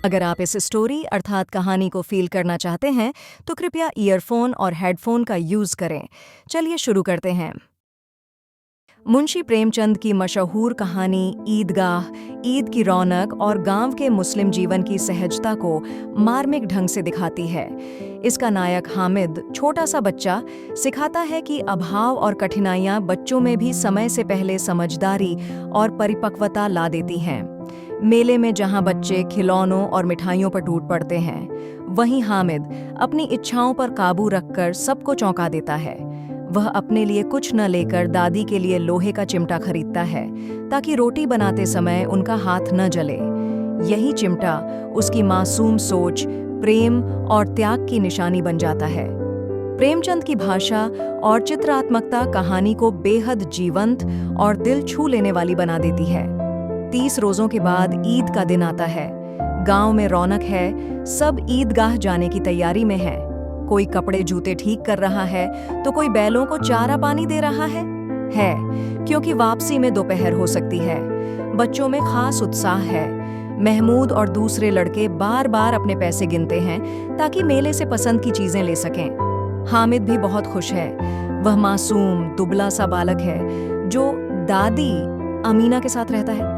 अगर आप इस स्टोरी अर्थात कहानी को फील करना चाहते हैं तो कृपया ईयरफोन और हेडफोन का यूज करें। चलिए शुरू करते हैं। मुंशी प्रेमचंद की मशहूर कहानी ईदगाह, ईद की रौनक और गांव के मुस्लिम जीवन की सहजता को मार्मिक ढंग से दिखाती है। इसका नायक हामिद, छोटा सा बच्चा, सिखाता है कि अभाव और कठिनाइयां बच्चों में भी समय से पहले समझदारी और परिपक्वता ला देती हैं। मेले में जहां बच्चे खिलौनों और मिठाइयों पर टूट पड़ते हैं, वहीं हामिद अपनी इच्छाओं पर काबू रखकर सबको चौंका देता है। वह अपने लिए कुछ न लेकर दादी के लिए लोहे का चिमटा खरीदता है ताकि रोटी बनाते समय उनका हाथ न जले। यही चिमटा उसकी मासूम सोच, प्रेम और त्याग की निशानी बन जाता है। प्रेमचंद की भाषा और चित्रात्मकता कहानी को बेहद जीवंत और दिल छू लेने वाली बना देती है। 30 रोजों के बाद ईद का दिन आता है। गांव में रौनक है, सब ईदगाह जाने की तैयारी में है। कोई कपड़े जूते ठीक कर रहा है तो कोई बैलों को चारा पानी दे रहा है, क्योंकि वापसी में दोपहर हो सकती है। बच्चों में खास उत्साह है। महमूद और दूसरे लड़के बार बार अपने पैसे गिनते हैं ताकि मेले से पसंद की चीजें ले सकें। हामिद भी बहुत खुश है। वह मासूम दुबला सा बालक है जो दादी अमीना के साथ रहता है।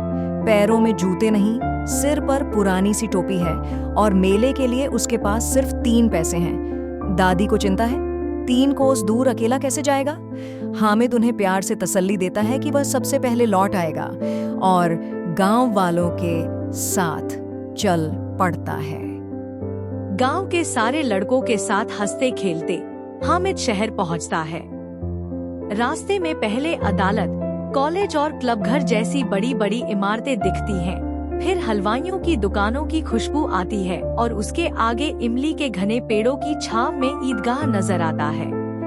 पैरों में जूते नहीं, सिर पर पुरानी सी टोपी है और मेले के लिए उसके पास सिर्फ 3 पैसे हैं। दादी को चिंता है, 3 कोस दूर अकेला कैसे जाएगा। हामिद उन्हें प्यार से तसल्ली देता है कि वह सबसे पहले लौट आएगा और गांव वालों के साथ चल पड़ता है। गांव के सारे लड़कों के साथ हंसते खेलते हामिद शहर पहुंचता है। रास्ते में पहले अदालत, कॉलेज और क्लब घर जैसी बड़ी बड़ी इमारतें दिखती हैं। फिर हलवाइयों की दुकानों की खुशबू आती है और उसके आगे इमली के घने पेड़ों की छाव में ईदगाह नजर आता है,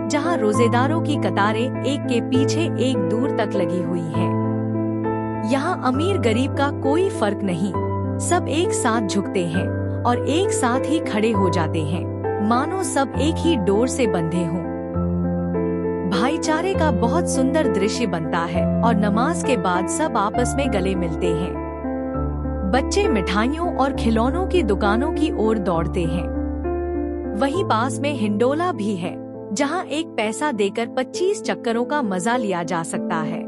जहां रोजेदारों की कतारें एक के पीछे एक दूर तक लगी हुई हैं। यहाँ अमीर गरीब का कोई फर्क नहीं, सब एक साथ झुकते हैं और एक साथ ही खड़े हो जाते हैं, मानो सब एक ही डोर से बंधे हों। भाईचारे का बहुत सुंदर दृश्य बनता है और नमाज के बाद सब आपस में गले मिलते हैं। बच्चे मिठाइयों और खिलौनों की दुकानों की ओर दौड़ते हैं। वहीं पास में हिंडोला भी है, जहां एक पैसा देकर 25 चक्करों का मजा लिया जा सकता है।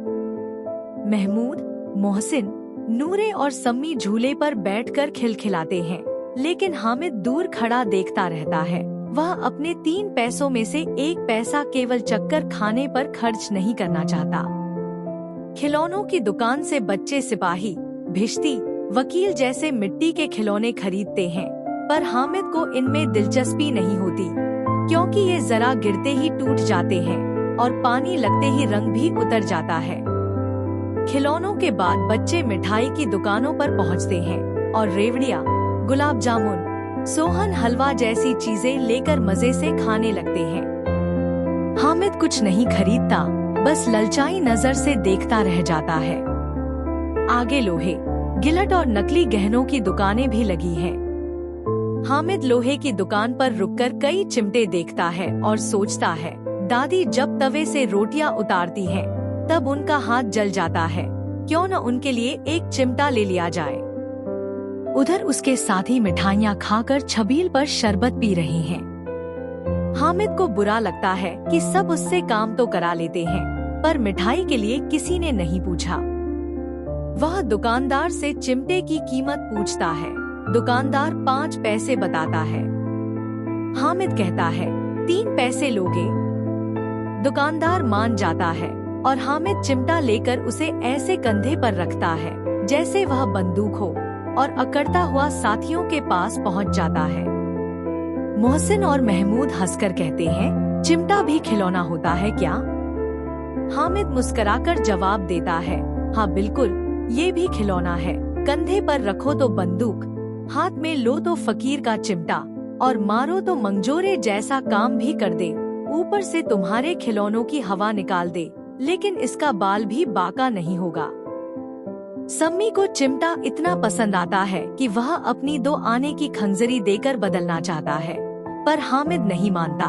महमूद, मोहसिन, नूरे और सम्मी झूले पर बैठकर खिलखिलाते हैं, लेकिन हामिद दूर खड़ा देखता रहता है। वह अपने 3 पैसों में से 1 पैसा केवल चक्कर खाने पर खर्च नहीं करना चाहता। खिलौनों की दुकान से बच्चे सिपाही, भिश्ती, वकील जैसे मिट्टी के खिलौने खरीदते हैं, पर हामिद को इनमें दिलचस्पी नहीं होती, क्योंकि ये जरा गिरते ही टूट जाते हैं और पानी लगते ही रंग भी उतर जाता है। खिलौनों के बाद बच्चे मिठाई की दुकानों पर पहुंचते हैं और रेवड़ियाँ, गुलाब जामुन, सोहन हलवा जैसी चीजें लेकर मजे से खाने लगते हैं। हामिद कुछ नहीं खरीदता, बस ललचाई नजर से देखता रह जाता है। आगे लोहे, गिलट और नकली गहनों की दुकानें भी लगी हैं। हामिद लोहे की दुकान पर रुककर कई चिमटे देखता है और सोचता है, दादी जब तवे से रोटियां उतारती हैं, तब उनका हाथ जल जाता है, क्यों न उनके लिए एक चिमटा ले लिया जाए। उधर उसके साथी मिठाइयाँ खाकर छबील पर शरबत पी रहे हैं। हामिद को बुरा लगता है कि सब उससे काम तो करा लेते हैं, पर मिठाई के लिए किसी ने नहीं पूछा। वह दुकानदार से चिमटे की कीमत पूछता है। दुकानदार 5 पैसे बताता है। हामिद कहता है, 3 पैसे लोगे? दुकानदार मान जाता है और हामिद चिमटा लेकर उसे ऐसे कंधे पर रखता है जैसे वह बंदूक हो, और अकड़ता हुआ साथियों के पास पहुंच जाता है। मोहसिन और महमूद हंसकर कहते हैं, चिमटा भी खिलौना होता है क्या? हामिद मुस्कुराकर जवाब देता है, हाँ बिल्कुल, ये भी खिलौना है। कंधे पर रखो तो बंदूक, हाथ में लो तो फकीर का चिमटा, और मारो तो मंगजोरे जैसा काम भी कर दे। ऊपर से तुम्हारे खिलौनों की हवा निकाल दे, लेकिन इसका बाल भी बाका नहीं होगा। सम्मी को चिमटा इतना पसंद आता है कि वह अपनी 2 आने की खंजरी देकर बदलना चाहता है, पर हामिद नहीं मानता।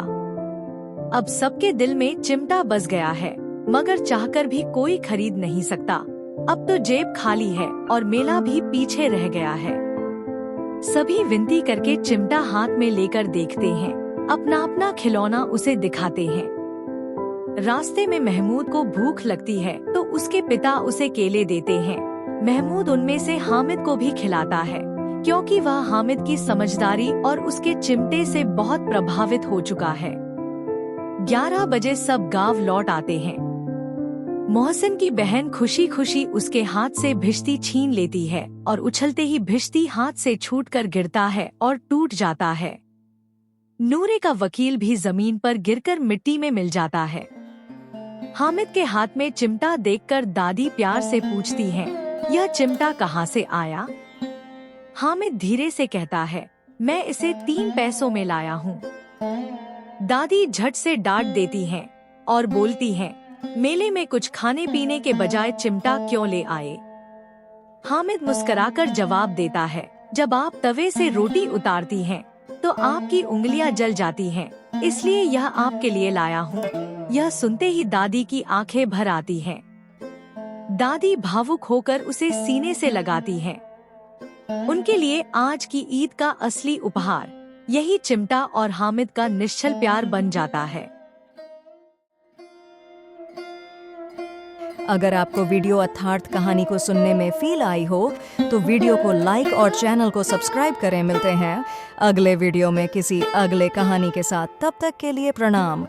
अब सबके दिल में चिमटा बस गया है, मगर चाहकर भी कोई खरीद नहीं सकता। अब तो जेब खाली है और मेला भी पीछे रह गया है। सभी विनती करके चिमटा हाथ में लेकर देखते हैं। अपना अपना खिलौना उसे दिखाते हैं। रास्ते में महमूद को भूख लगती है तो उसके पिता उसे केले देते हैं। महमूद उनमें से हामिद को भी खिलाता है, क्योंकि वह हामिद की समझदारी और उसके चिमटे से बहुत प्रभावित हो चुका है। 11 बजे सब गांव लौट आते हैं। मोहसिन की बहन खुशी खुशी उसके हाथ से भिश्ती छीन लेती है और उछलते ही भिश्ती हाथ से छूटकर गिरता है और टूट जाता है। नूरे का वकील भी जमीन पर गिरकर मिट्टी में मिल जाता है। हामिद के हाथ में चिमटा देखकर दादी प्यार से पूछती हैं, यह चिमटा कहाँ से आया? हामिद धीरे से कहता है, मैं इसे 3 पैसों में लाया हूँ। दादी झट से डांट देती हैं और बोलती हैं, मेले में कुछ खाने पीने के बजाय चिमटा क्यों ले आए? हामिद मुस्कुराकर जवाब देता है, जब आप तवे से रोटी उतारती हैं, तो आपकी उंगलियां जल जाती हैं, इसलिए यह आपके लिए लाया हूँ। यह सुनते ही दादी की आंखें भर आती हैं। दादी भावुक होकर उसे सीने से लगाती हैं। उनके लिए आज की ईद का असली उपहार यही चिमटा और हामिद का निश्चल प्यार बन जाता है। अगर आपको वीडियो अर्थार्थ कहानी को सुनने में फील आई हो तो वीडियो को लाइक और चैनल को सब्सक्राइब करें। मिलते हैं अगले वीडियो में किसी अगले कहानी के साथ। तब तक के लिए प्रणाम।